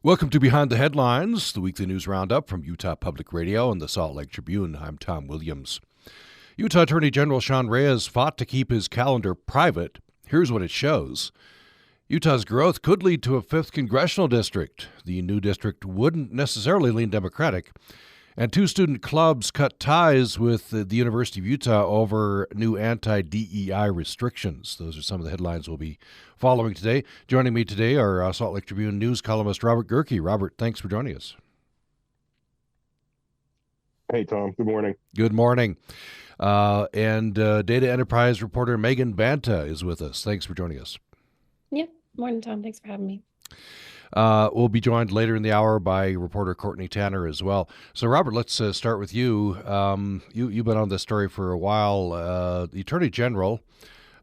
Welcome to Behind the Headlines, the weekly news roundup from Utah Public Radio and the Salt Lake Tribune. I'm Tom Williams. Utah Attorney General Sean Reyes fought to keep his calendar private. Here's what it shows. Utah's growth could lead to a 5th congressional district. The new district wouldn't necessarily lean Democratic. And 2 student clubs cut ties with the University of Utah over new anti-DEI restrictions. Those are some of the headlines we'll be following today. Joining me today are Salt Lake Tribune news columnist Robert Gerke. Robert, thanks for joining us. Hey, Tom. Good morning. Good morning. And data enterprise reporter Megan Banta is with us. Thanks for joining us. Yeah. Morning, Tom. Thanks for having me. We'll be joined later in the hour by reporter Courtney Tanner as well. So, Robert, let's start with you. You've been on this story for a while. The Attorney General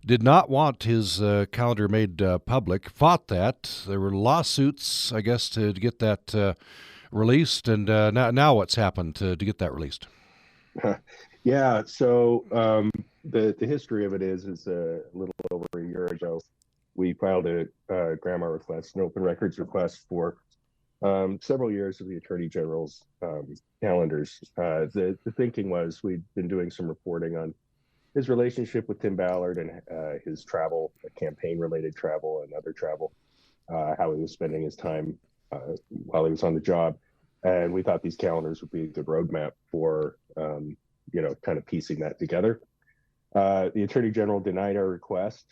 did not want his calendar made public, fought that. There were lawsuits, I guess, to get that released. And now what's happened to get that released? Yeah, so the history of it is a little over a year ago, we filed a grandma request, an open records request for several years of the Attorney General's calendars. The thinking was we'd been doing some reporting on his relationship with Tim Ballard and his travel, campaign-related travel and other travel, how he was spending his time while he was on the job. And we thought these calendars would be a good roadmap for, kind of piecing that together. The Attorney General denied our request.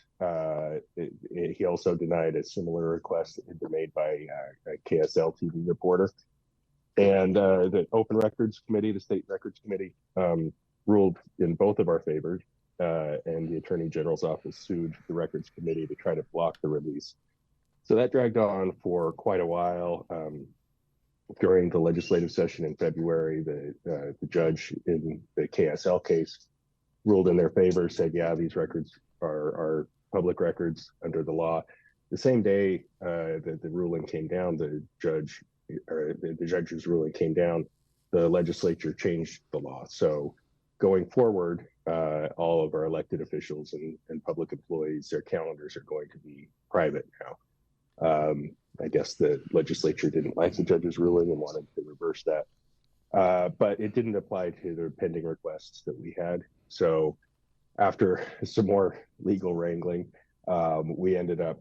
He also denied a similar request that had been made by a KSL TV reporter. And the Open Records Committee, the State Records Committee, ruled in both of our favors. And the Attorney General's office sued the Records Committee to try to block the release. So that dragged on for quite a while. During the legislative session in February, the judge in the KSL case ruled in their favor, said, yeah, these records are public records under the law. The same day that the ruling came down, the judge's ruling came down, the legislature changed the law. So going forward, all of our elected officials and public employees, their calendars are going to be private now. I guess the legislature didn't like the judge's ruling and wanted to reverse that. But it didn't apply to the pending requests that we had. So after some more legal wrangling, we ended up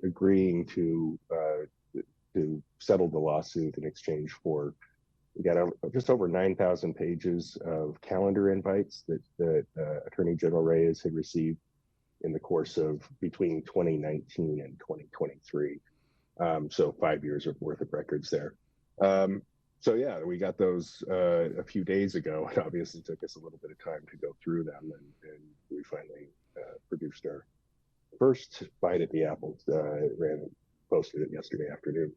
agreeing to settle the lawsuit in exchange for, we got just over 9,000 pages of calendar invites that Attorney General Reyes had received in the course of between 2019 and 2023. So 5 years worth of records there. So yeah, we got those a few days ago. It obviously took us a little bit of time to go through them, and we finally produced our first bite at the apple. Posted it yesterday afternoon.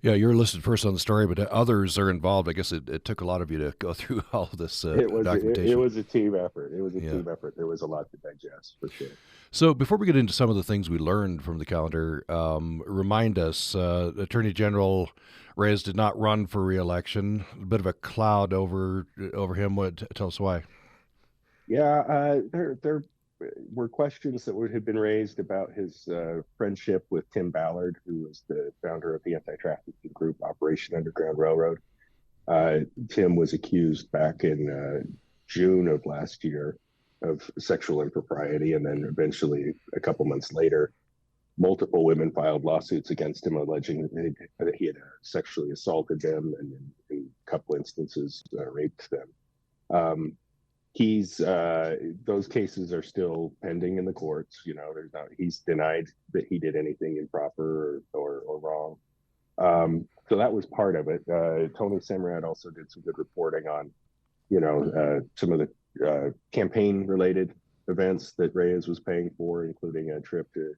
Yeah, you're listed first on the story, but others are involved. I guess it took a lot of you to go through all this documentation. It was a team effort. Team effort. There was a lot to digest, for sure. So before we get into some of the things we learned from the calendar, remind us, Attorney General Reyes did not run for re-election. A bit of a cloud over him. Tell us why. Yeah, there were questions that had been raised about his friendship with Tim Ballard, who was the founder of the anti-trafficking group Operation Underground Railroad. Tim was accused back in June of last year of sexual impropriety, and then eventually, a couple months later, multiple women filed lawsuits against him, alleging that he had sexually assaulted them and in a couple instances raped them. Those cases are still pending in the courts. He's denied that he did anything improper or wrong. So that was part of it. Tony Semrad also did some good reporting on, some of the campaign-related events that Reyes was paying for, including a trip to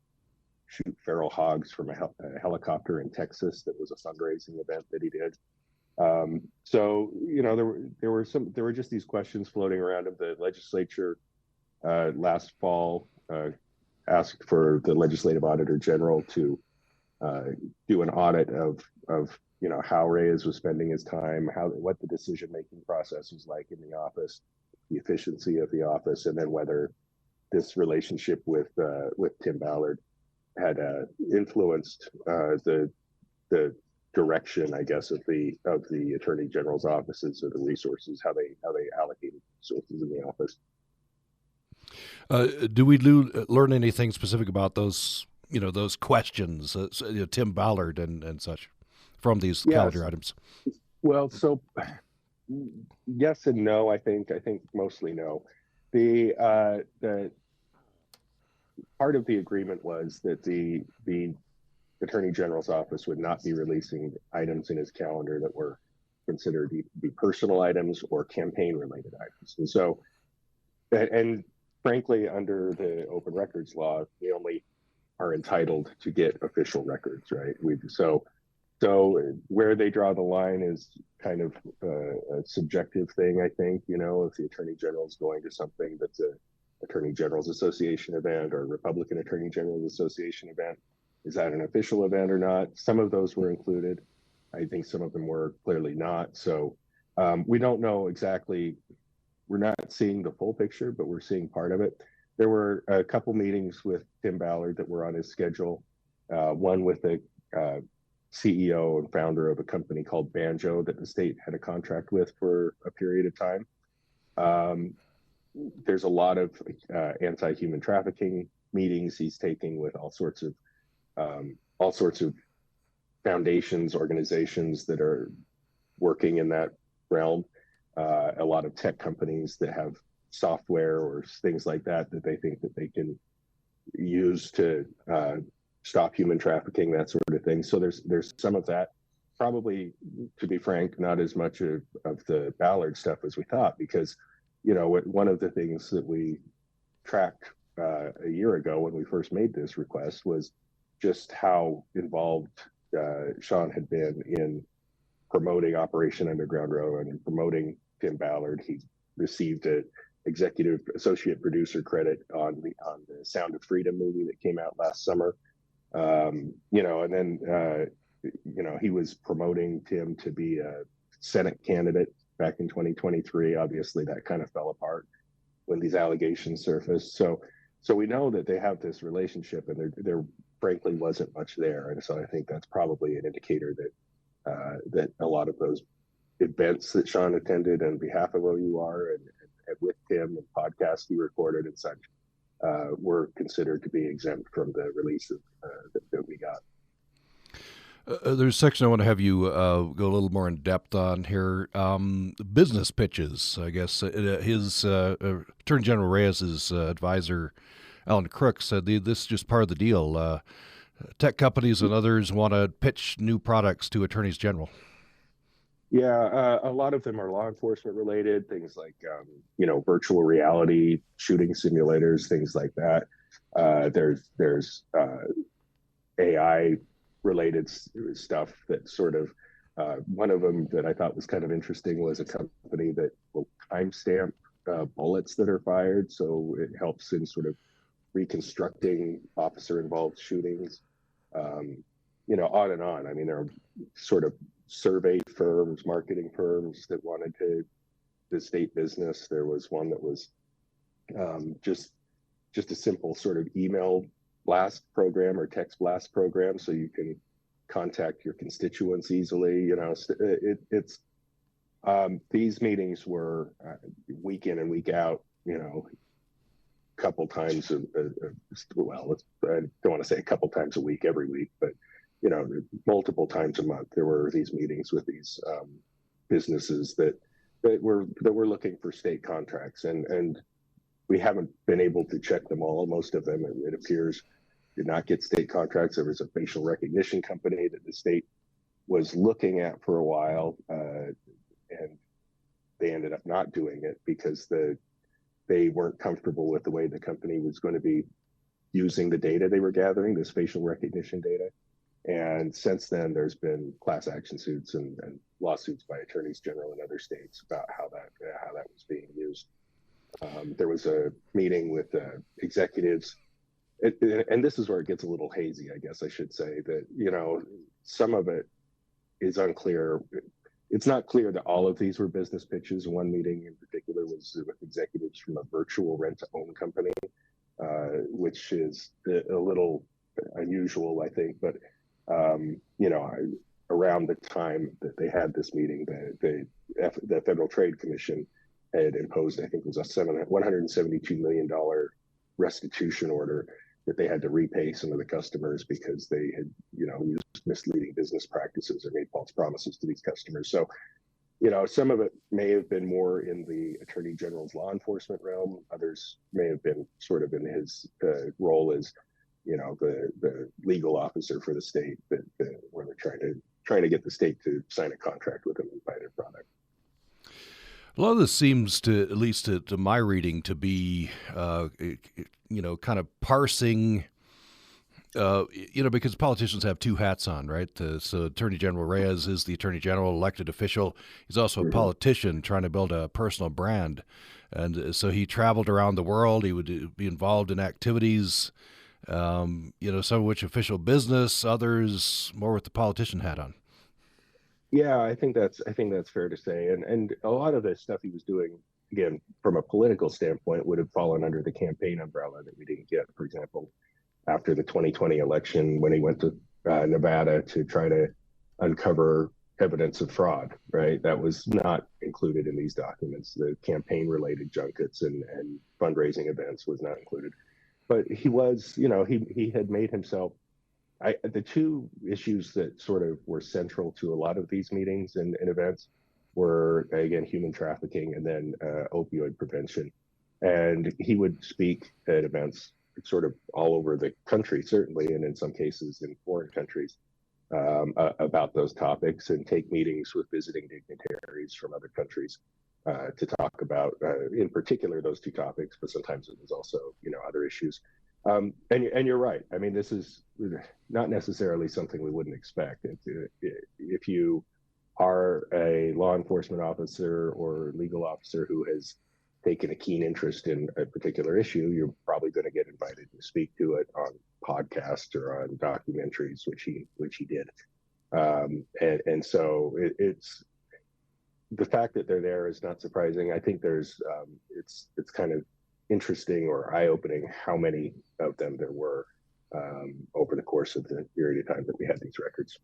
shoot feral hogs from a helicopter in Texas. That was a fundraising event that he did. So there were just these questions floating around of the legislature last fall asked for the legislative auditor general to do an audit of how Reyes was spending his time, what the decision-making process was like in the office, the efficiency of the office, and then whether this relationship with Tim Ballard had influenced the direction, I guess, of the Attorney General's offices or the resources, how they allocated resources in the office. Do we learn anything specific about those, those questions, Tim Ballard and such, from these calendar items? Well, so yes and no. I think mostly no. The part of the agreement was that the Attorney General's office would not be releasing items in his calendar that were considered to be personal items or campaign-related items. And so, and frankly, under the open records law, we only are entitled to get official records, right? So where they draw the line is kind of a subjective thing, I think. If the Attorney General is going to something that's a Attorney General's Association event or a Republican Attorney General's Association event, is that an official event or not? Some of those were included. I think some of them were clearly not. So we don't know exactly. We're not seeing the full picture, but we're seeing part of it. There were a couple meetings with Tim Ballard that were on his schedule. One with the CEO and founder of a company called Banjo that the state had a contract with for a period of time. There's a lot of anti-human trafficking meetings he's taking with all sorts of foundations, organizations that are working in that realm. A lot of tech companies that have software or things like that they think that they can use to stop human trafficking, that sort of thing. So there's some of that. Probably, to be frank, not as much of the Ballard stuff as we thought, because one of the things that we tracked a year ago when we first made this request was just how involved Sean had been in promoting Operation Underground Railroad and promoting Tim Ballard. He received an executive associate producer credit on the Sound of Freedom movie that came out last summer. And then he was promoting Tim to be a Senate candidate back in 2023. Obviously, that kind of fell apart when these allegations surfaced. So we know that they have this relationship, and there frankly wasn't much there. And so I think that's probably an indicator that a lot of those events that Sean attended on behalf of OUR and with Tim and podcasts he recorded and such were considered to be exempt from the release that we got. There's a section I want to have you go a little more in depth on here. Business pitches, I guess. His Attorney General Reyes' advisor, Alan Crook, said this is just part of the deal. Tech companies and others want to pitch new products to attorneys general. Yeah, a lot of them are law enforcement related, things like, virtual reality, shooting simulators, things like that. There's AI related stuff that sort of, one of them that I thought was kind of interesting was a company that will timestamp bullets that are fired. So it helps in sort of reconstructing officer involved shootings, on and on. I mean, there are sort of survey firms, marketing firms that wanted to state business. There was one that was just a simple sort of email blast program or text blast program, so you can contact your constituents easily. It's these meetings were week in and week out. Couple times I don't want to say a couple times a week every week, but multiple times a month there were these meetings with these businesses that were looking for state contracts, and we haven't been able to check them all. Most of them, it appears, did not get state contracts. There was a facial recognition company that the state was looking at for a while, and they ended up not doing it because they weren't comfortable with the way the company was going to be using the data they were gathering, this facial recognition data. And since then, there's been class action suits and lawsuits by attorneys general in other states about how that was being used. There was a meeting with executives, and this is where it gets a little hazy, I guess I should say, that some of it is unclear. It's not clear that all of these were business pitches. One meeting in particular was with executives from a virtual rent-to-own company, which is a little unusual, I think. But around the time that they had this meeting, the Federal Trade Commission had imposed, I think it was a $172 million restitution order that they had to repay some of the customers because they had, used misleading business practices or made false promises to these customers. So, some of it may have been more in the Attorney General's law enforcement realm. Others may have been sort of in his role as, the legal officer for the state where they're trying to get the state to sign a contract with them and buy their product. A lot of this seems to, at least to my reading, to be, kind of parsing, because politicians have two hats on, right? So Attorney General Reyes is the Attorney General, elected official. He's also a politician trying to build a personal brand. And so he traveled around the world. He would be involved in activities, some of which official business, others more with the politician hat on. Yeah, I think that's fair to say. And a lot of the stuff he was doing, again, from a political standpoint, would have fallen under the campaign umbrella that we didn't get. For example, after the 2020 election, when he went to Nevada to try to uncover evidence of fraud, right? That was not included in these documents. The campaign-related junkets and fundraising events was not included. But he was, he had made himself. The two issues that sort of were central to a lot of these meetings and events were, again, human trafficking and then opioid prevention. And he would speak at events sort of all over the country, certainly, and in some cases in foreign countries about those topics, and take meetings with visiting dignitaries from other countries to talk about, in particular, those two topics, but sometimes it was also, other issues. And you're right. I mean, this is not necessarily something we wouldn't expect. If you are a law enforcement officer or legal officer who has taken a keen interest in a particular issue, you're probably going to get invited to speak to it on podcasts or on documentaries, which he did. And so it's the fact that they're there is not surprising. I think there's it's kind of interesting or eye-opening how many of them there were over the course of the period of time that we had these records.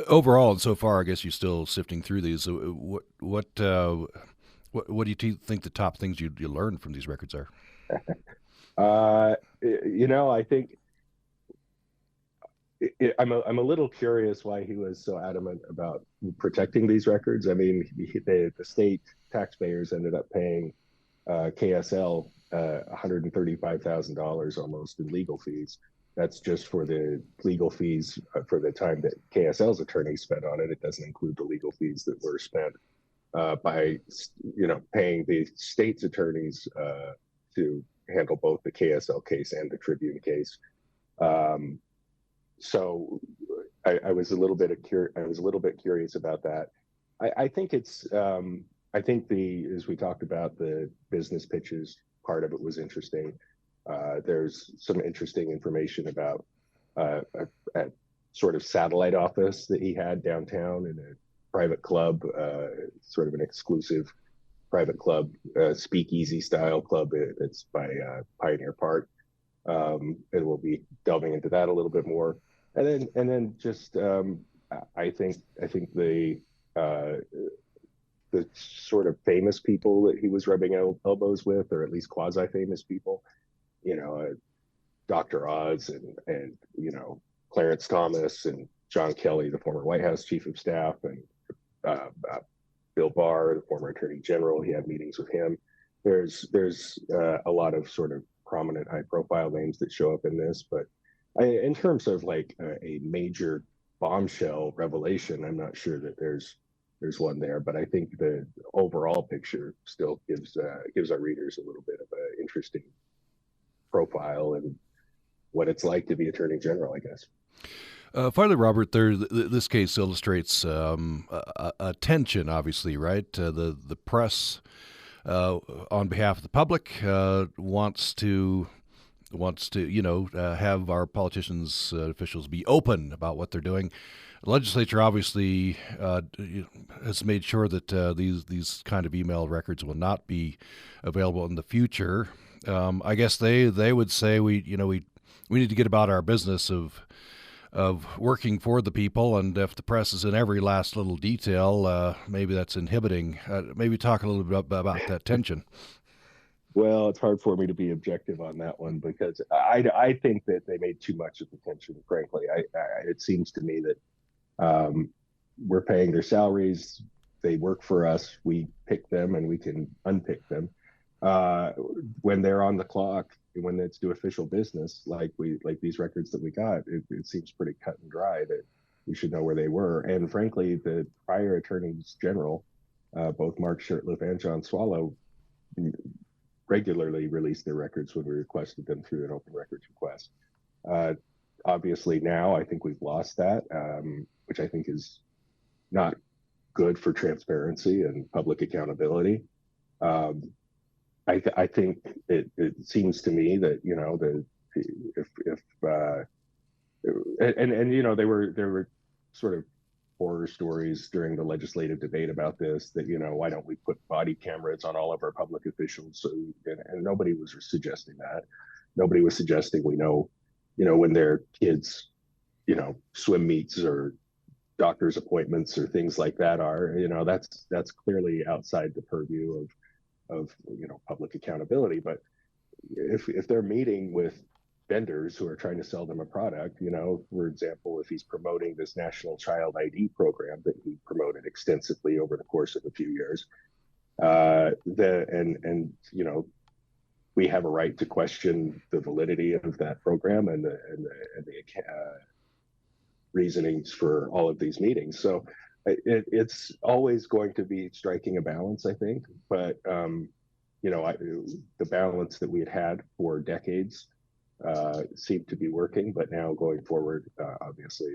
Overall, and so far, I guess you're still sifting through these. What do you think the top things you learned from these records are? I think I'm a little curious why he was so adamant about protecting these records. I mean, the state taxpayers ended up paying KSL $135,000 almost in legal fees. That's just for the legal fees for the time that KSL's attorneys spent on it. It doesn't include the legal fees that were spent by paying the state's attorneys to handle both the KSL case and the Tribune case. So I was a little bit curious about that. I think it's I think as we talked about, the business pitches part of it was interesting. There's some interesting information about a sort of satellite office that he had downtown in a private club, sort of an exclusive private club, speakeasy style club that's by Pioneer Park. And we'll be delving into that a little bit more. And then just I think the sort of famous people that he was rubbing elbows with, or at least quasi-famous people, Dr. Oz and Clarence Thomas and John Kelly, the former White House chief of staff, and Bill Barr, the former attorney general. He had meetings with him. There's a lot of sort of prominent high-profile names that show up in this, but in terms of like a major bombshell revelation, I'm not sure that there's one there, but I think the overall picture still gives our readers a little bit of an interesting profile and what it's like to be Attorney General, I guess. Finally, Robert, this case illustrates a tension, obviously, right? The press, on behalf of the public, wants to have our politicians, officials be open about what they're doing. The legislature obviously has made sure that these kind of email records will not be available in the future. I guess they would say we need to get about our business of working for the people, and if the press is in every last little detail, maybe that's inhibiting. Maybe talk a little bit about that tension. Well, it's hard for me to be objective on that one because I think that they made too much of the tension. Frankly, it seems to me that we're paying their salaries. They work for us. We pick them, and we can unpick them. When they're on the clock, when it's do official business, like these records that we got, it seems pretty cut and dry that we should know where they were. And frankly, the prior attorneys general, both Mark Shurtleff and John Swallow, regularly released their records when we requested them through an open records request. Obviously, now I think we've lost that, which I think is not good for transparency and public accountability. I think it seems to me that there were sort of horror stories during the legislative debate about this, that why don't we put body cameras on all of our public officials, and nobody was suggesting that. Nobody was suggesting we know when their kids swim meets or doctor's appointments or things like that are, that's clearly outside the purview of public accountability. But if they're meeting with vendors who are trying to sell them a product, for example, if he's promoting this national child ID program that he promoted extensively over the course of a few years, we have a right to question the validity of that program and the reasonings for all of these meetings. So it's always going to be striking a balance, I think. But the balance that we had for decades seemed to be working, but now going forward, obviously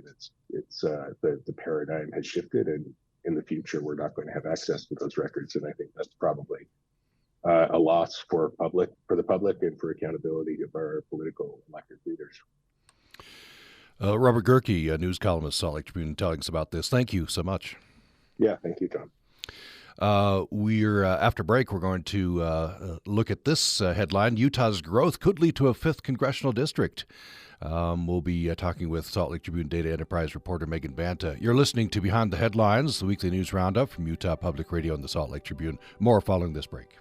the paradigm has shifted, and in the future we're not going to have access to those records. And I think that's probably a loss for the public, and for accountability of our political elected leaders. Robert Gerke, a news columnist, Salt Lake Tribune, telling us about this. Thank you so much. Yeah, thank you, Tom. We're after break, we're going to look at this headline: Utah's growth could lead to a 5th congressional district. We'll be talking with Salt Lake Tribune Data Enterprise reporter Megan Banta. You're listening to Behind the Headlines, the weekly news roundup from Utah Public Radio and the Salt Lake Tribune. More following this break.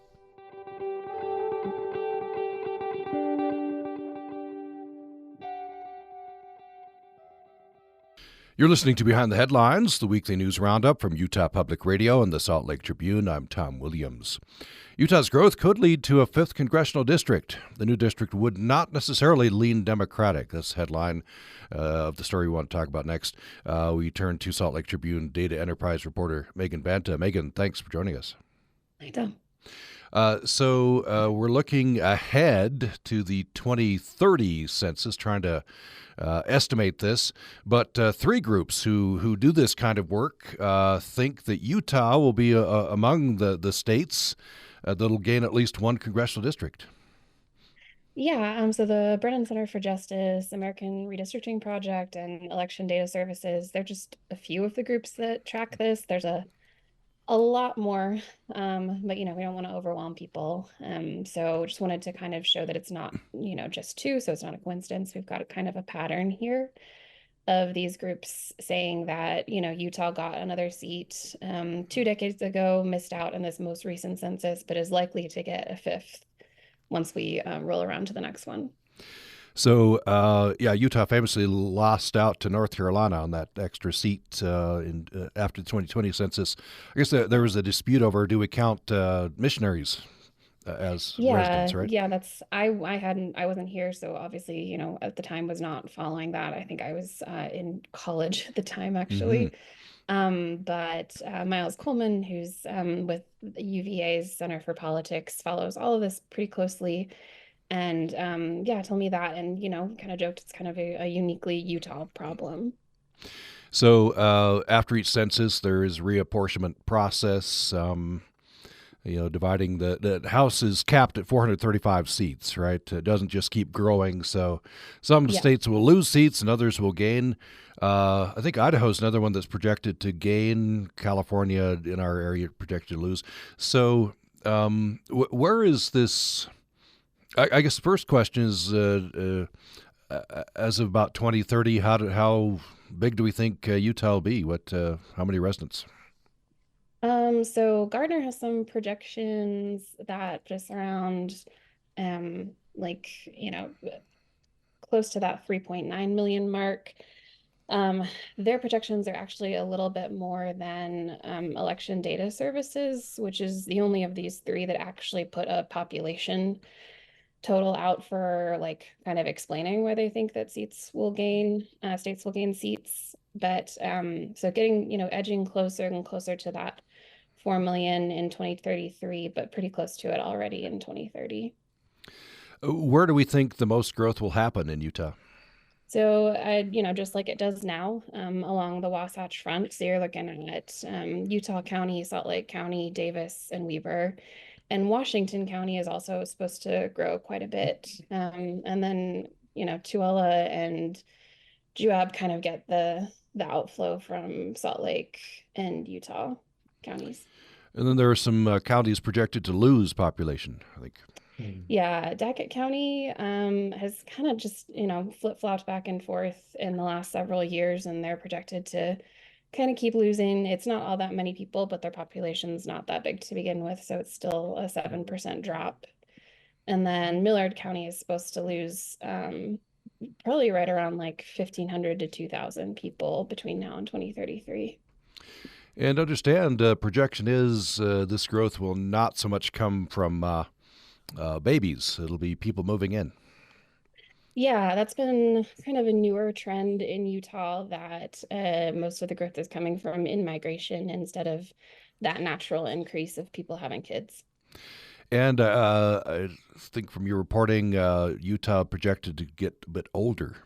You're listening to Behind the Headlines, the weekly news roundup from Utah Public Radio and the Salt Lake Tribune. I'm Tom Williams. Utah's growth could lead to a 5th congressional district. The new district would not necessarily lean Democratic. That's the headline of the story we want to talk about next. We turn to Salt Lake Tribune Data Enterprise reporter Megan Banta. Megan, thanks for joining us. Hi, Tom. So we're looking ahead to the 2030 census, trying to estimate this, but 3 groups who do this kind of work think that Utah will be among the states that'll gain at least 1 congressional district. Yeah, so the Brennan Center for Justice, American Redistricting Project, and Election Data Services, they're just a few of the groups that track this. There's a lot more, but we don't want to overwhelm people. So just wanted to kind of show that it's not, just 2, so it's not a coincidence. We've got a kind of a pattern here of these groups saying that, Utah got another seat 2 decades ago, missed out in this most recent census, but is likely to get a 5th once we roll around to the next one. So, Utah famously lost out to North Carolina on that extra seat after the 2020 census. I guess there was a dispute over, do we count missionaries as residents, right? Yeah, I wasn't here, so obviously, at the time was not following that. I think I was in college at the time, actually. But Miles Coleman, who's with UVA's Center for Politics, follows all of this pretty closely. And told me that, and kind of joked it's kind of a uniquely Utah problem. So after each census, there is reapportionment process. Dividing the House is capped at 435 seats, right? It doesn't just keep growing. So some states will lose seats and others will gain. I think Idaho's another one that's projected to gain. California in our area projected to lose. So where is this? I guess the first question is, as of about 2030, how big do we think Utah will be? How many residents? So Gardner has some projections that just around, like, close to that 3.9 million mark. Um, their projections are actually a little bit more than election data services, which is the only of these three that actually put a population total out for like kind of explaining where they think that states will gain seats. But so getting, edging closer and closer to that 4 million in 2033, but pretty close to it already in 2030. Where do we think the most growth will happen in Utah? So, just like it does now, along the Wasatch Front. So you're looking at Utah County, Salt Lake County, Davis, and Weber. And Washington County is also supposed to grow quite a bit. And then, Tooele and Juab kind of get the outflow from Salt Lake and Utah counties. And then there are some counties projected to lose population, I think. Yeah, Daggett County has kind of just, flip-flopped back and forth in the last several years, and they're projected to kind of keep losing. It's not all that many people, but their population's not that big to begin with, so it's still a 7% drop. And then Millard County is supposed to lose probably right around like 1,500 to 2,000 people between now and 2033. And understand, projection is this growth will not so much come from babies. It'll be people moving in. Yeah, that's been kind of a newer trend in Utah that most of the growth is coming from in-migration instead of that natural increase of people having kids. And I think from your reporting, Utah projected to get a bit older.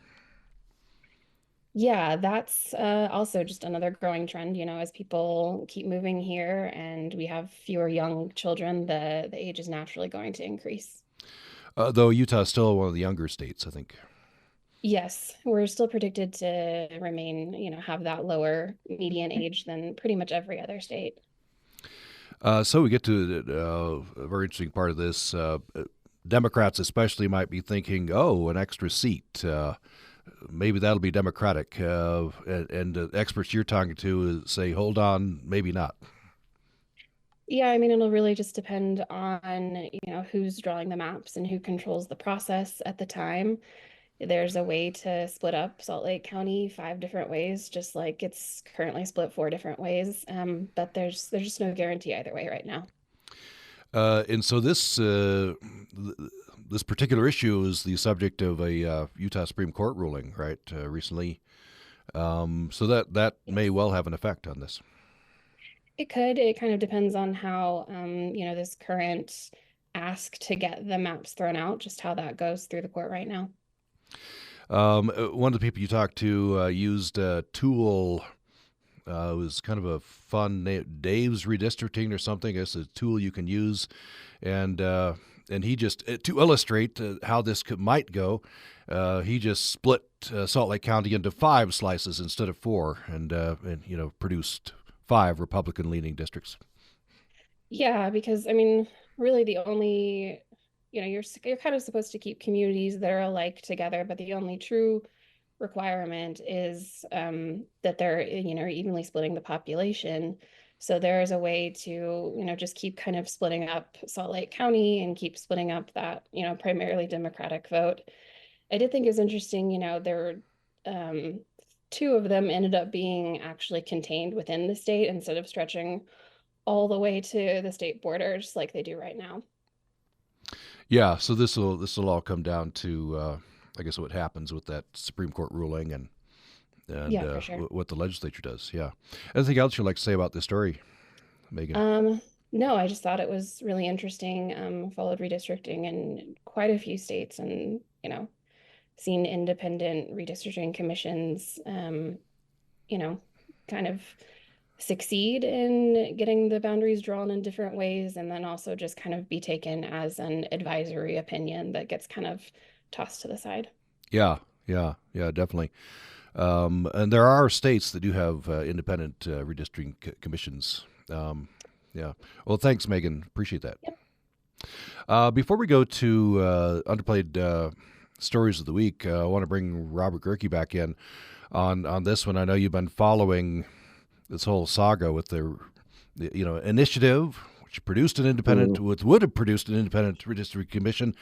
Yeah, that's also just another growing trend, as people keep moving here and we have fewer young children, the age is naturally going to increase. Though Utah is still one of the younger states, I think. Yes, we're still predicted to remain, have that lower median age than pretty much every other state. So we get to a very interesting part of this. Democrats especially might be thinking, oh, an extra seat. Maybe that'll be Democratic. And the experts you're talking to say, hold on, maybe not. Yeah, I mean, it'll really just depend on, who's drawing the maps and who controls the process at the time. There's a way to split up Salt Lake County 5 different ways, just like it's currently split 4 different ways. But there's just no guarantee either way right now. And so this particular issue is the subject of a Utah Supreme Court ruling, right, recently. So that may well have an effect on this. It could. It kind of depends on how, this current ask to get the maps thrown out, just how that goes through the court right now. One of the people you talked to used a tool. It was kind of a fun name, Dave's Redistricting or something. I guess a tool you can use, and he just to illustrate how this might go. He just split Salt Lake County into 5 slices instead of 4, and produced 5 Republican-leaning districts. Yeah, because I mean, really the only, you're kind of supposed to keep communities that are alike together, but the only true requirement is that they're, evenly splitting the population. So there is a way to, just keep kind of splitting up Salt Lake County and keep splitting up that, primarily Democratic vote. I did think it was interesting, there were 2 of them ended up being actually contained within the state instead of stretching all the way to the state borders like they do right now. Yeah, so this will all come down to I guess what happens with that Supreme Court ruling and Yeah, for sure. what the legislature does. Yeah. Anything else you'd like to say about this story, Megan? No, I just thought it was really interesting. Followed redistricting in quite a few states and, seen independent redistricting commissions, kind of succeed in getting the boundaries drawn in different ways, and then also just kind of be taken as an advisory opinion that gets kind of tossed to the side. Yeah, definitely. And there are states that do have independent redistricting commissions. Yeah. Well, thanks, Megan. Appreciate that. Yep. Before we go to underplayed stories of the week. I want to bring Robert Gerke back in on this one. I know you've been following this whole saga with the initiative, which produced an independent, would have produced an independent redistricting commission.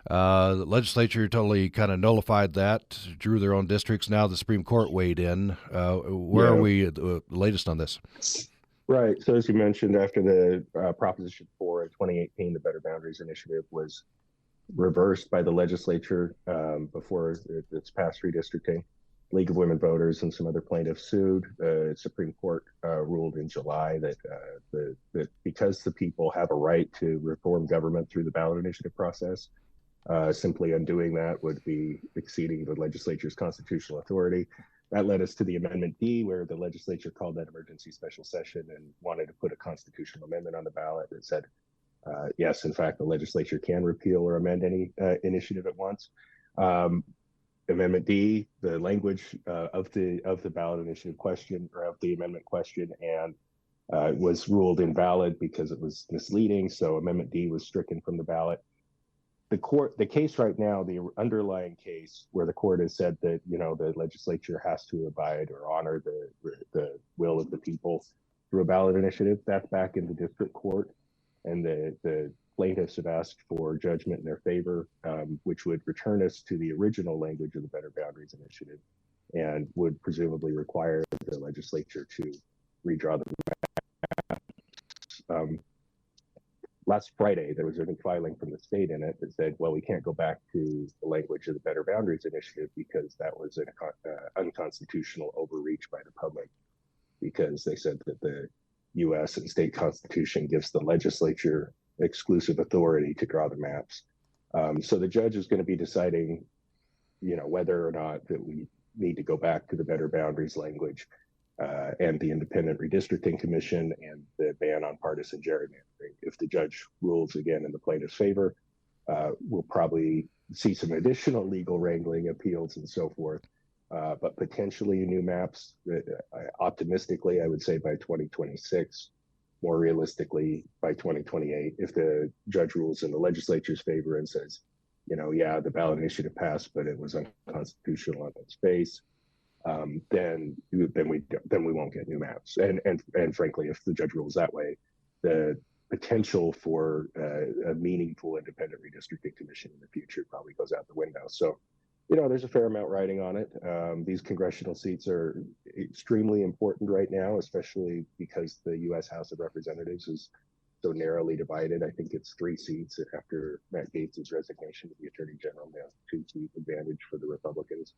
The legislature totally kind of nullified that, drew their own districts. Now the Supreme Court weighed in. Where are we the latest on this? Right. So as you mentioned, after the Proposition 4 in 2018, the Better Boundaries Initiative was reversed by the legislature before its past redistricting. League of Women Voters and some other plaintiffs sued. The Supreme Court ruled in July that because the people have a right to reform government through the ballot initiative process, simply undoing that would be exceeding the legislature's constitutional authority. That led us to the Amendment D, where the legislature called that emergency special session and wanted to put a constitutional amendment on the ballot that said, yes, in fact, the legislature can repeal or amend any initiative at once. Amendment D, the language of the ballot initiative question, or of the amendment question, and was ruled invalid because it was misleading. So Amendment D was stricken from the ballot. The case right now, the underlying case where the court has said that the legislature has to abide or honor the will of the people through a ballot initiative, that's back in the district court, and the plaintiffs have asked for judgment in their favor, which would return us to the original language of the Better Boundaries Initiative, and would presumably require the legislature to redraw the maps. Last Friday, there was a new filing from the state in it that said, well, we can't go back to the language of the Better Boundaries Initiative because that was an unconstitutional overreach by the public, because they said that the U.S. and state constitution gives the legislature exclusive authority to draw the maps. So the judge is going to be deciding, whether or not that we need to go back to the Better Boundaries language and the Independent Redistricting Commission and the ban on partisan gerrymandering. If the judge rules again in the plaintiff's favor, we'll probably see some additional legal wrangling, appeals, and so forth. But potentially new maps, optimistically, I would say by 2026, more realistically by 2028. If the judge rules in the legislature's favor and says, the ballot initiative passed, but it was unconstitutional on its face, then we won't get new maps. And frankly, if the judge rules that way, the potential for a meaningful independent redistricting commission in the future probably goes out the window. So, there's a fair amount riding on it. These congressional seats are extremely important right now, especially because the U.S. House of Representatives is so narrowly divided. I think it's 3 seats after Matt Gaetz' resignation to the Attorney General. Now 2-seat advantage for the Republicans.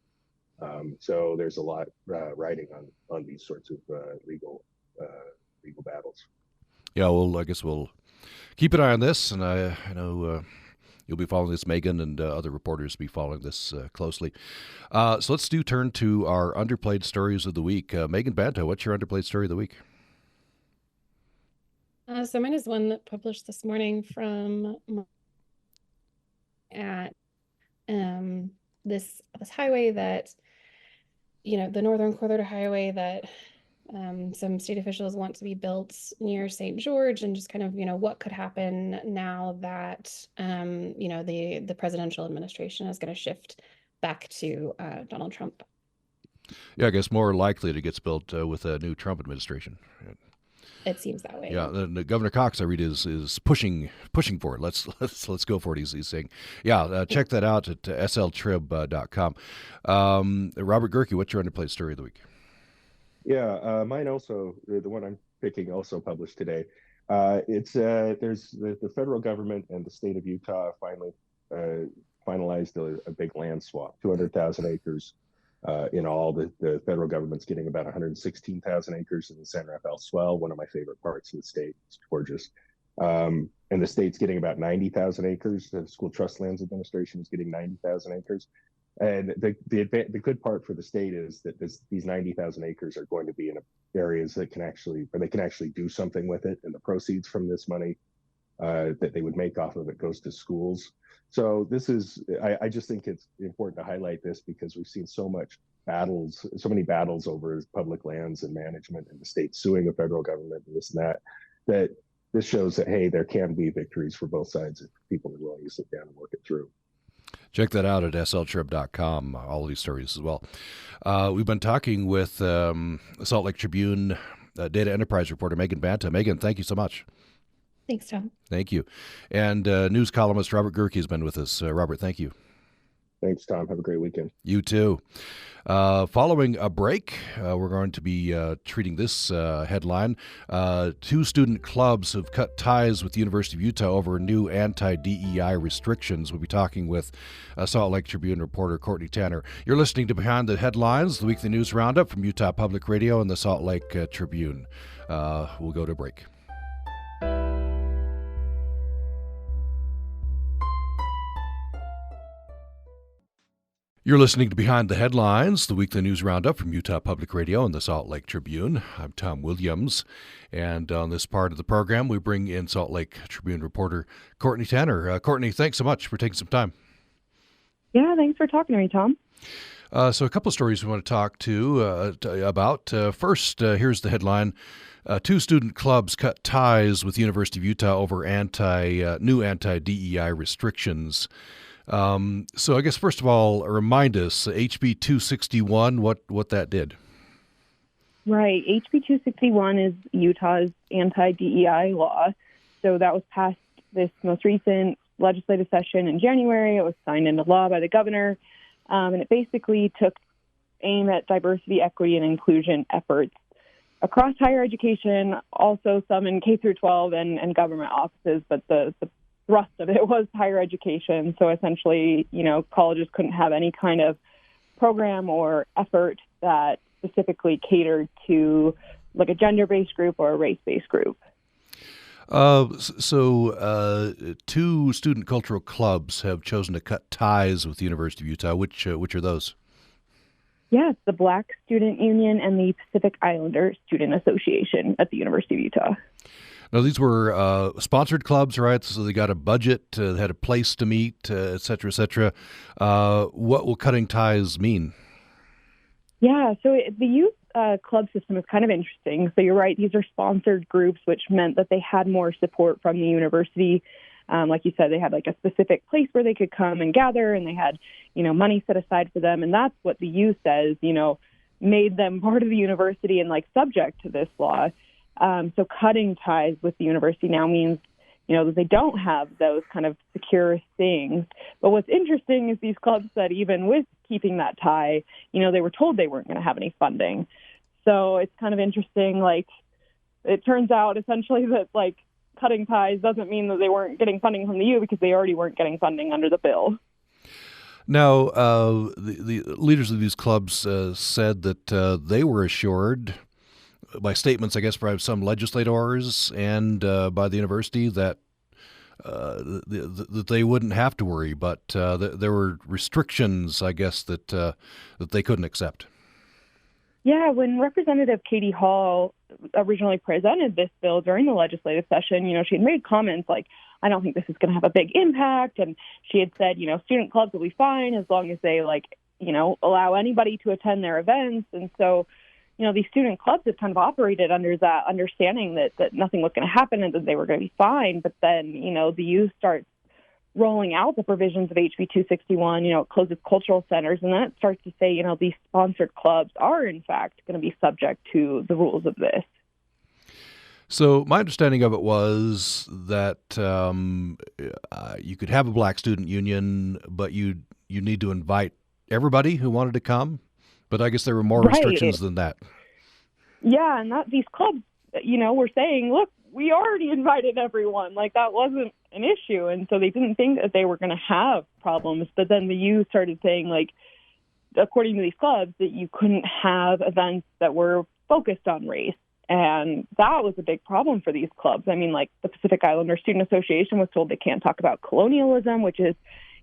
So there's a lot riding on these sorts of legal battles. Yeah, well, I guess we'll keep an eye on this, and I know you'll be following this, Megan, and other reporters will be following this closely. So let's turn to our underplayed stories of the week. Megan Banta, what's your underplayed story of the week? So mine is one that published this morning from at this highway that, the Northern Corridor Highway that some state officials want to be built near St. George, and just kind of, what could happen now that, the presidential administration is going to shift back to Donald Trump. Yeah, I guess more likely it gets built with a new Trump administration. It seems that way. Yeah, the Governor Cox, I read, is pushing for it. Let's go for it. He's saying, check that out at sltrib.com. Robert Gerke, what's your underplayed story of the week? Yeah, mine also, the one I'm picking, also published today. There's the federal government and the state of Utah finally finalized a big land swap, 200,000 acres. In all, the federal government's getting about 116,000 acres in the San Rafael Swell, one of my favorite parts of the state. It's gorgeous. And the state's getting about 90,000 acres. The School Trust Lands Administration is getting 90,000 acres. And the good part for the state is that these 90,000 acres are going to be in areas that can actually do something with it. And the proceeds from this money that they would make off of it goes to schools. So I just think it's important to highlight this because we've seen so many battles over public lands and management, and the state suing the federal government and this and that this shows that, hey, there can be victories for both sides if people are willing to sit down and work it through. Check that out at sltrib.com, all these stories as well. We've been talking with Salt Lake Tribune data enterprise reporter Megan Banta. Megan, thank you so much. Thanks, Tom. Thank you. And news columnist Robert Gerke has been with us. Robert, thank you. Thanks, Tom. Have a great weekend. You too. Following a break, we're going to be treating this headline. Two student clubs have cut ties with the University of Utah over new anti-DEI restrictions. We'll be talking with Salt Lake Tribune reporter Courtney Tanner. You're listening to Behind the Headlines, the weekly news roundup from Utah Public Radio and the Salt Lake Tribune. We'll go to break. You're listening to Behind the Headlines, the weekly news roundup from Utah Public Radio and the Salt Lake Tribune. I'm Tom Williams, and on this part of the program, we bring in Salt Lake Tribune reporter Courtney Tanner. Courtney, thanks so much for taking some time. Yeah, thanks for talking to me, Tom. So a couple of stories we want to talk about. First, here's the headline. Two student clubs cut ties with the University of Utah over new anti-DEI restrictions. So I guess, first of all, remind us, HB 261, what that did. Right. HB 261 is Utah's anti-DEI law. So that was passed this most recent legislative session in January. It was signed into law by the governor. And it basically took aim at diversity, equity, and inclusion efforts across higher education, also some in K through 12 and government offices, but the thrust of it was higher education. So essentially, colleges couldn't have any kind of program or effort that specifically catered to like a gender-based group or a race-based group. So two student cultural clubs have chosen to cut ties with the University of Utah. Which are those? Yes, the Black Student Union and the Pacific Islander Student Association at the University of Utah. Now, these were sponsored clubs, right? So they got a budget, they had a place to meet, et cetera, et cetera. What will cutting ties mean? Yeah, so the youth club system is kind of interesting. So you're right, these are sponsored groups, which meant that they had more support from the university. Like you said, they had like a specific place where they could come and gather, and they had, money set aside for them. And that's what the youth says, made them part of the university and like subject to this law. So cutting ties with the university now means, that they don't have those kind of secure things. But what's interesting is these clubs said even with keeping that tie, they were told they weren't going to have any funding. So it's kind of interesting. Like, it turns out essentially that like cutting ties doesn't mean that they weren't getting funding from the U because they already weren't getting funding under the bill. Now, the leaders of these clubs said that they were assured by statements, I guess, by some legislators and by the university that that they wouldn't have to worry, but there were restrictions, I guess, that they couldn't accept. Yeah, when Representative Katie Hall originally presented this bill during the legislative session, she had made comments like, I don't think this is going to have a big impact. And she had said, student clubs will be fine as long as they allow anybody to attend their events. And so, these student clubs have kind of operated under that understanding that nothing was going to happen and that they were going to be fine. But then, the youth starts rolling out the provisions of HB 261, it closes cultural centers, and then it starts to say, these sponsored clubs are, in fact, going to be subject to the rules of this. So my understanding of it was that you could have a Black Student Union, but you need to invite everybody who wanted to come. But I guess there were more restrictions than that. Yeah, and these clubs, were saying, look, we already invited everyone. Like, that wasn't an issue. And so they didn't think that they were going to have problems. But then the youth started saying, like, according to these clubs, that you couldn't have events that were focused on race. And that was a big problem for these clubs. I mean, like, the Pacific Islander Student Association was told they can't talk about colonialism, which is,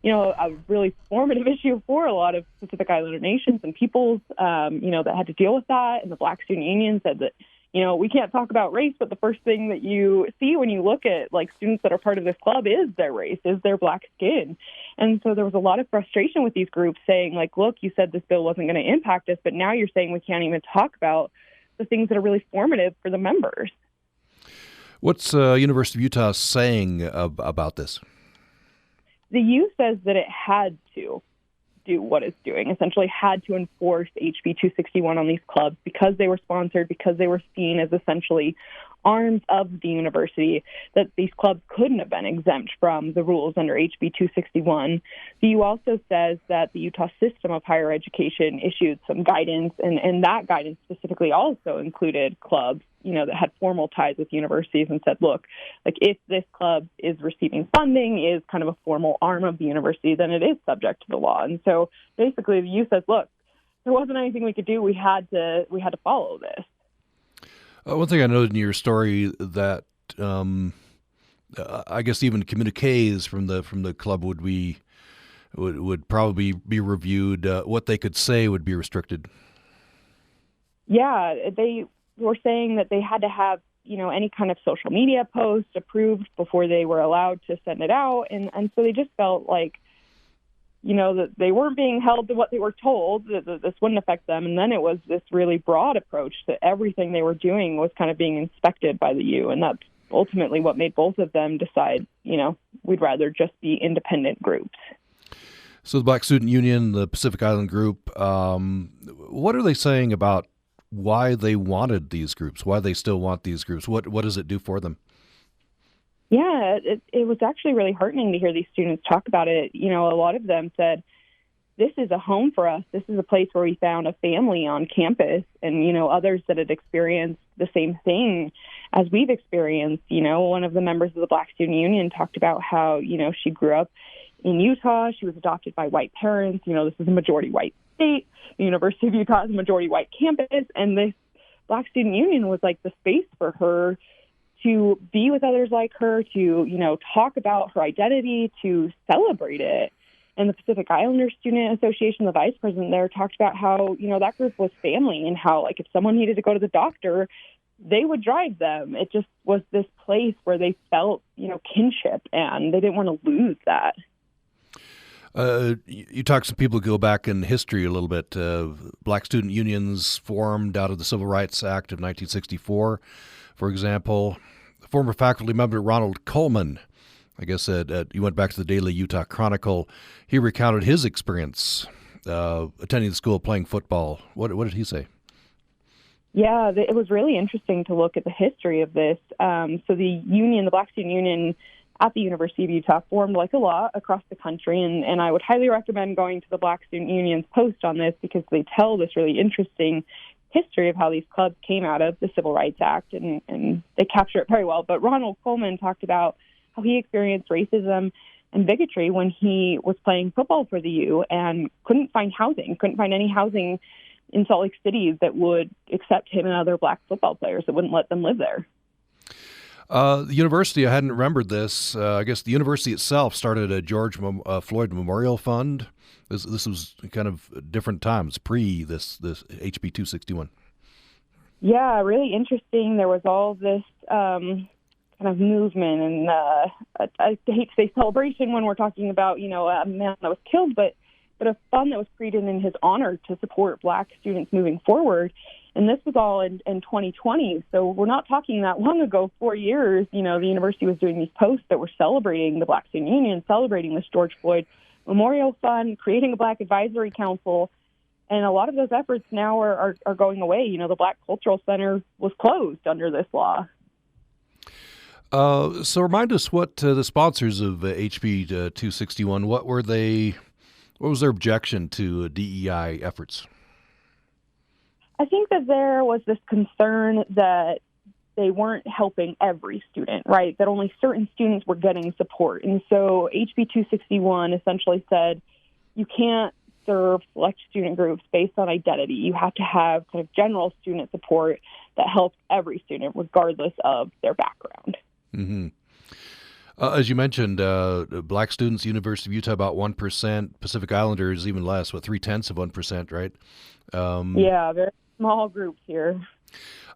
a really formative issue for a lot of Pacific Islander nations and peoples, that had to deal with that. And the Black Student Union said that, we can't talk about race, but the first thing that you see when you look at like students that are part of this club is their race, is their Black skin. And so there was a lot of frustration with these groups saying, like, look, you said this bill wasn't going to impact us, but now you're saying we can't even talk about the things that are really formative for the members. What's University of Utah saying about this? the U says that it had to do what it's doing, essentially had to enforce HB 261 on these clubs because they were sponsored, because they were seen as essentially arms of the university, that these clubs couldn't have been exempt from the rules under HB 261. The U also says that the Utah system of higher education issued some guidance, and that guidance specifically also included clubs, that had formal ties with universities, and said, look, like if this club is receiving funding, is kind of a formal arm of the university, then it is subject to the law. And so basically the U says, look, there wasn't anything we could do. We had to follow this. One thing I noted in your story that I guess even communiques from the club would probably be reviewed. What they could say would be restricted. Yeah, they were saying that they had to have any kind of social media post approved before they were allowed to send it out, and so they just felt like that they weren't being held to what they were told, that this wouldn't affect them. And then it was this really broad approach that everything they were doing was kind of being inspected by the U. And that's ultimately what made both of them decide, we'd rather just be independent groups. So the Black Student Union, the Pacific Island Group, what are they saying about why they wanted these groups, why they still want these groups? What does it do for them? Yeah, it was actually really heartening to hear these students talk about it. A lot of them said, this is a home for us. This is a place where we found a family on campus. And, others that had experienced the same thing as we've experienced. One of the members of the Black Student Union talked about how, she grew up in Utah. She was adopted by white parents. This is a majority white state. The University of Utah is a majority white campus. And this Black Student Union was like the space for her to be with others like her, to, talk about her identity, to celebrate it. And the Pacific Islander Student Association, the vice president there, talked about how, that group was family, and how, like, if someone needed to go to the doctor, they would drive them. It just was this place where they felt, kinship, and they didn't want to lose that. You talk to some people who go back in history a little bit. Black student unions formed out of the Civil Rights Act of 1964, for example. Former faculty member Ronald Coleman, I guess you went back to the Daily Utah Chronicle. He recounted his experience attending the school, playing football. What did he say? Yeah, it was really interesting to look at the history of this. So the union, the Black Student Union at the University of Utah, formed like a lot across the country, and I would highly recommend going to the Black Student Union's post on this, because they tell this really interesting history of how these clubs came out of the Civil Rights Act, and they capture it very well. But Ronald Coleman talked about how he experienced racism and bigotry when he was playing football for the U and couldn't find any housing in Salt Lake City that would accept him and other Black football players, that wouldn't let them live there. The university, I hadn't remembered this. I guess the university itself started a George Floyd Memorial Fund. This was kind of different times, pre this HB 261. Yeah, really interesting. There was all this kind of movement, and I hate to say celebration when we're talking about, a man that was killed, but a fund that was created in his honor to support Black students moving forward. And this was all in 2020. So we're not talking that long ago, 4 years. The university was doing these posts that were celebrating the Black Student Union, celebrating this George Floyd Memorial Fund, creating a Black Advisory Council. And a lot of those efforts now are going away. The Black Cultural Center was closed under this law. So remind us what the sponsors of HB 261, what was their objection to DEI efforts? I think that there was this concern that they weren't helping every student, right? That only certain students were getting support. And so HB 261 essentially said you can't serve select student groups based on identity. You have to have kind of general student support that helps every student regardless of their background. Mm-hmm. As you mentioned, Black students, University of Utah, about 1%. Pacific Islanders, even less, 0.3%, right? Yeah, very small groups here.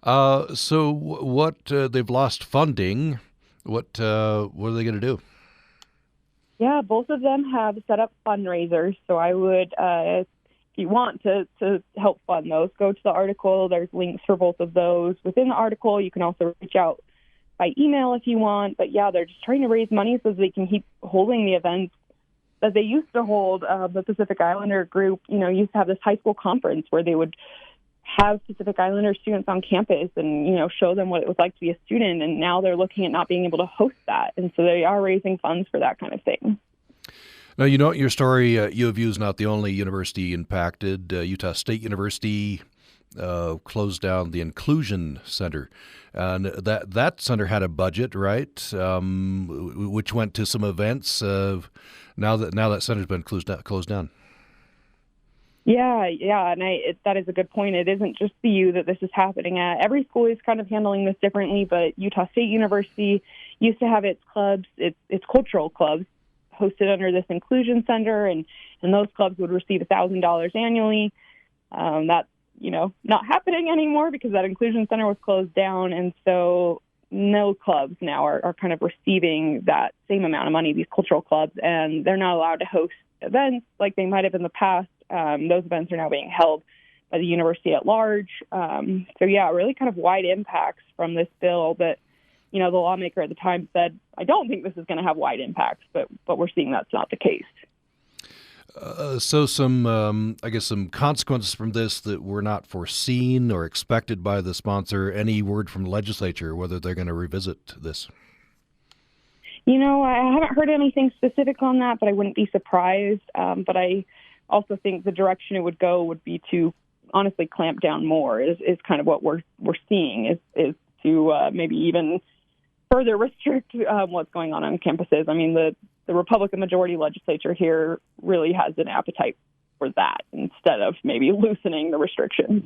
So what they've lost funding. What are they going to do? Yeah, both of them have set up fundraisers. So I would, if you want to help fund those, go to the article. There's links for both of those. Within the article, you can also reach out by email if you want. But yeah, they're just trying to raise money so they can keep holding the events that they used to hold. The Pacific Islander group, used to have this high school conference where they would have Pacific Islander students on campus and, show them what it was like to be a student. And now they're looking at not being able to host that. And so they are raising funds for that kind of thing. Now, your story, U of U is not the only university impacted. Utah State University closed down the Inclusion Center. And that center had a budget, right, which went to some events. Now that center's been closed down. Yeah, and that is a good point. It isn't just the U that this is happening at. Every school is kind of handling this differently, but Utah State University used to have its clubs, its cultural clubs, hosted under this Inclusion Center, and those clubs would receive $1,000 annually. That's, not happening anymore because that Inclusion Center was closed down, and so no clubs now are kind of receiving that same amount of money, these cultural clubs, and they're not allowed to host events like they might have in the past. Those events are now being held by the university at large. Really kind of wide impacts from this bill that, the lawmaker at the time said, I don't think this is going to have wide impacts, but we're seeing that's not the case. So some consequences from this that were not foreseen or expected by the sponsor. Any word from the legislature whether they're going to revisit this? I haven't heard anything specific on that, but I wouldn't be surprised. But I also think the direction it would go would be to honestly clamp down more is kind of what we're seeing is to maybe even further restrict what's going on campuses. I mean, the Republican majority legislature here really has an appetite for that instead of maybe loosening the restrictions.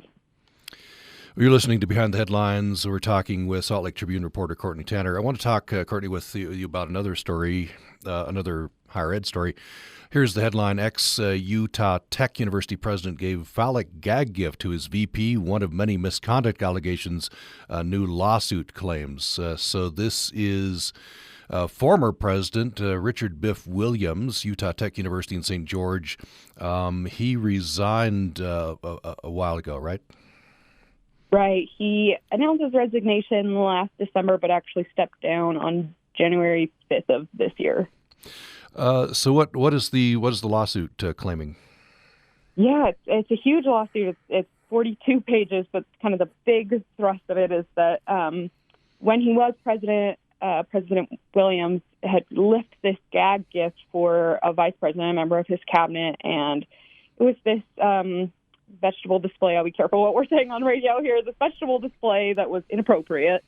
You're listening to Behind the Headlines. We're talking with Salt Lake Tribune reporter Courtney Tanner. I want to talk, Courtney, with you about another story, another higher ed story. Here's the headline. Ex-Utah Tech University president gave phallic gag gift to his VP, one of many misconduct allegations, new lawsuit claims. So this is former president Richard Biff Williams, Utah Tech University in St. George. He resigned a while ago, right? Right. He announced his resignation last December, but actually stepped down on January 5th of this year. So what is the lawsuit claiming? Yeah, it's a huge lawsuit. It's 42 pages, but kind of the big thrust of it is that when he was president, President Williams had lifted this gag gift for a vice president, a member of his cabinet, and it was this vegetable display. I'll be careful what we're saying on radio here. This vegetable display that was inappropriate,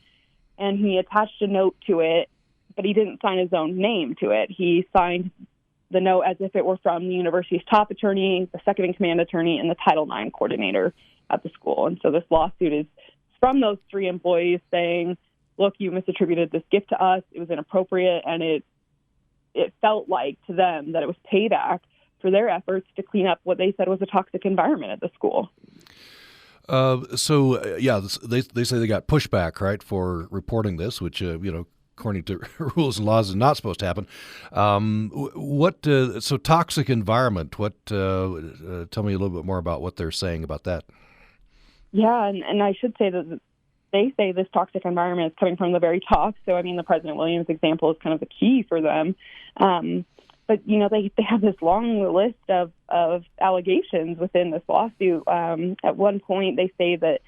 and he attached a note to it, but he didn't sign his own name to it. He signed the note as if it were from the university's top attorney, the second-in-command attorney, and the Title IX coordinator at the school. And so this lawsuit is from those three employees saying, look, you misattributed this gift to us. It was inappropriate, and it felt like to them that it was payback for their efforts to clean up what they said was a toxic environment at the school. They say they got pushback, right, for reporting this, which, according to rules and laws is not supposed to happen. So toxic environment, tell me a little bit more about what they're saying about that. Yeah, and I should say that they say this toxic environment is coming from the very top. So, I mean, the President Williams example is kind of the key for them. But, they have this long list of allegations within this lawsuit. At one point, they say that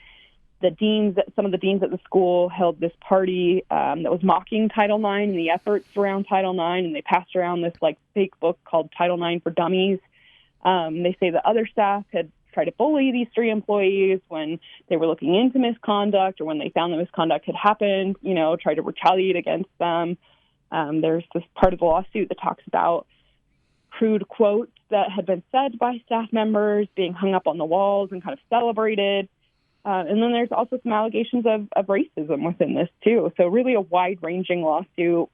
some of the deans at the school held this party that was mocking Title IX and the efforts around Title IX, and they passed around this fake book called Title IX for Dummies. They say that other staff had tried to bully these three employees when they were looking into misconduct or when they found that misconduct had happened, tried to retaliate against them. There's this part of the lawsuit that talks about crude quotes that had been said by staff members being hung up on the walls and kind of celebrated. And then there's also some allegations of racism within this, too. So really a wide-ranging lawsuit,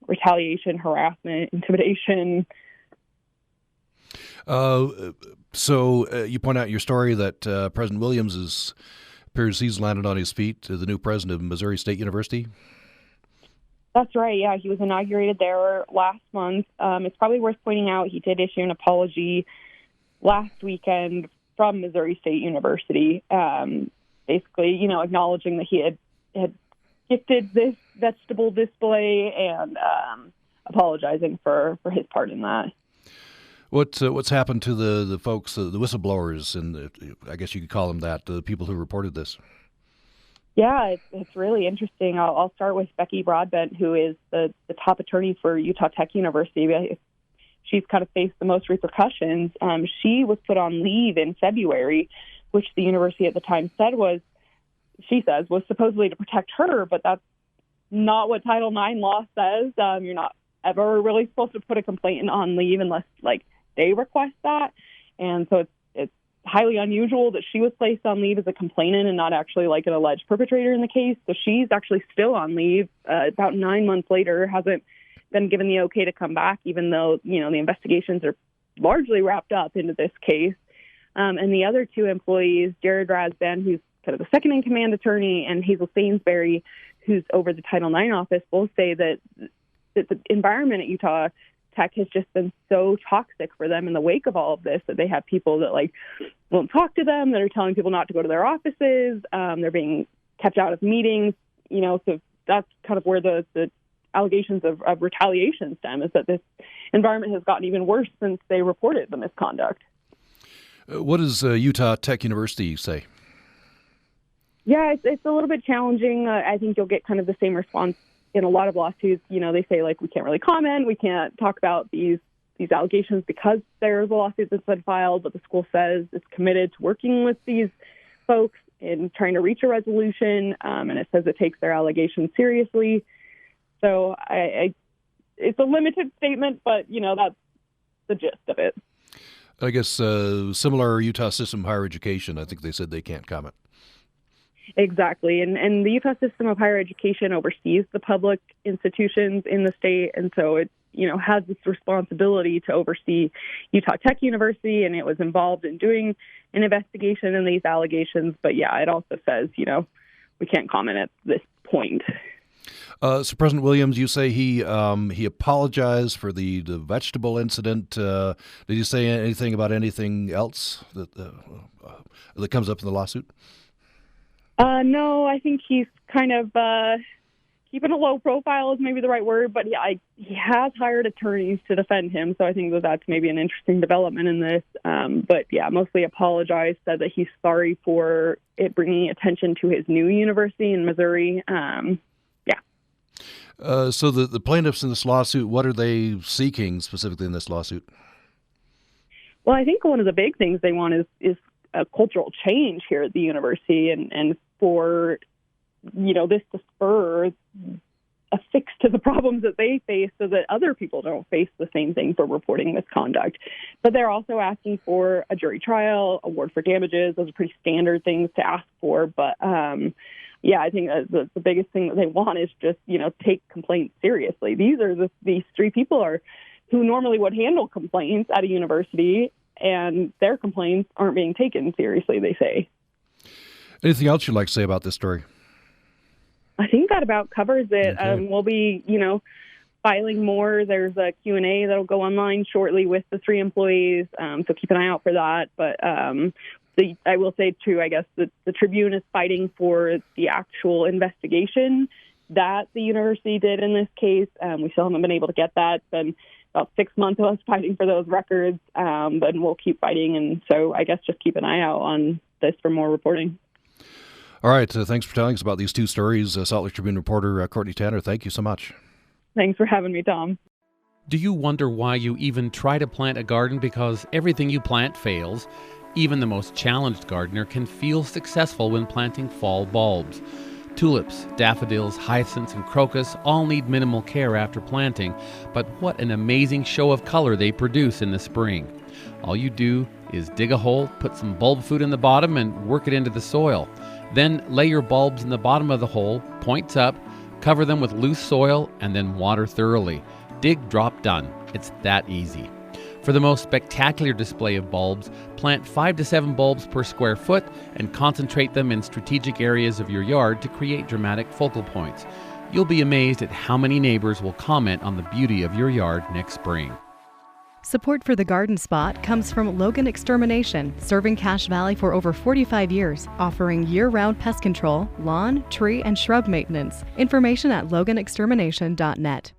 retaliation, harassment, intimidation. So you point out in your story that President Williams appears he's landed on his feet, the new president of Missouri State University. That's right. Yeah, he was inaugurated there last month. It's probably worth pointing out he did issue an apology last weekend from Missouri State University, basically, acknowledging that he had gifted this vegetable display and apologizing for his part in that. What's happened to the folks, the whistleblowers, and I guess you could call them that, the people who reported this? Yeah, it's really interesting. I'll start with Becky Broadbent, who is the top attorney for Utah Tech University. She's kind of faced the most repercussions. She was put on leave in February, which the university at the time said was supposedly to protect her, but that's not what Title IX law says. You're not ever really supposed to put a complainant on leave unless they request that. And so it's highly unusual that she was placed on leave as a complainant and not actually an alleged perpetrator in the case. So she's actually still on leave about 9 months later, hasn't been given the okay to come back, even though, the investigations are largely wrapped up into this case. And the other two employees, Jared Rasband, who's kind of the second-in-command attorney, and Hazel Sainsbury, who's over the Title IX office, both say that the environment at Utah Tech has just been so toxic for them in the wake of all of this, that they have people that won't talk to them, that are telling people not to go to their offices. They're being kept out of meetings, so that's kind of where the allegations of retaliation stem, is that this environment has gotten even worse since they reported the misconduct. What does Utah Tech University say? Yeah, it's a little bit challenging. I think you'll get kind of the same response in a lot of lawsuits. They say, we can't really comment. We can't talk about these allegations because there's a lawsuit that's been filed, but the school says it's committed to working with these folks in trying to reach a resolution, and it says it takes their allegations seriously. So it's a limited statement, but, that's the gist of it. I guess similar Utah System of Higher Education, I think they said they can't comment. Exactly. And the Utah System of Higher Education oversees the public institutions in the state. And so it, has this responsibility to oversee Utah Tech University. And it was involved in doing an investigation in these allegations. But yeah, it also says, we can't comment at this point. So President Williams, you say he apologized for the vegetable incident. Did he say anything about anything else that comes up in the lawsuit? No, I think he's kind of keeping a low profile is maybe the right word, but he has hired attorneys to defend him, so I think that's maybe an interesting development in this. But yeah, mostly apologized, said that he's sorry for it bringing attention to his new university in Missouri. So the plaintiffs in this lawsuit, what are they seeking specifically in this lawsuit? Well, I think one of the big things they want is a cultural change here at the university, and for this to spur a fix to the problems that they face, so that other people don't face the same thing for reporting misconduct. But they're also asking for a jury trial, award for damages. Those are pretty standard things to ask for. But I think the biggest thing that they want is just take complaints seriously. These three people who normally would handle complaints at a university, and their complaints aren't being taken seriously, they say. Anything else you'd like to say about this story? I think that about covers it. Okay. We'll be, filing more. There's a Q&A that'll go online shortly with the three employees, so keep an eye out for that. But I will say, too, I guess the Tribune is fighting for the actual investigation that the university did in this case. We still haven't been able to get that. It's been about 6 months of us fighting for those records, but we'll keep fighting. And so I guess just keep an eye out on this for more reporting. All right. Thanks for telling us about these two stories. Salt Lake Tribune reporter Courtney Tanner, thank you so much. Thanks for having me, Tom. Do you wonder why you even try to plant a garden? Because everything you plant fails. Even the most challenged gardener can feel successful when planting fall bulbs. Tulips, daffodils, hyacinths, and crocus all need minimal care after planting, but what an amazing show of color they produce in the spring. All you do is dig a hole, put some bulb food in the bottom, and work it into the soil. Then lay your bulbs in the bottom of the hole, points up, cover them with loose soil, and then water thoroughly. Dig, drop, done. It's that easy. For the most spectacular display of bulbs, plant 5 to 7 bulbs per square foot and concentrate them in strategic areas of your yard to create dramatic focal points. You'll be amazed at how many neighbors will comment on the beauty of your yard next spring. Support for The Garden Spot comes from Logan Extermination, serving Cache Valley for over 45 years, offering year-round pest control, lawn, tree, and shrub maintenance. Information at loganextermination.net.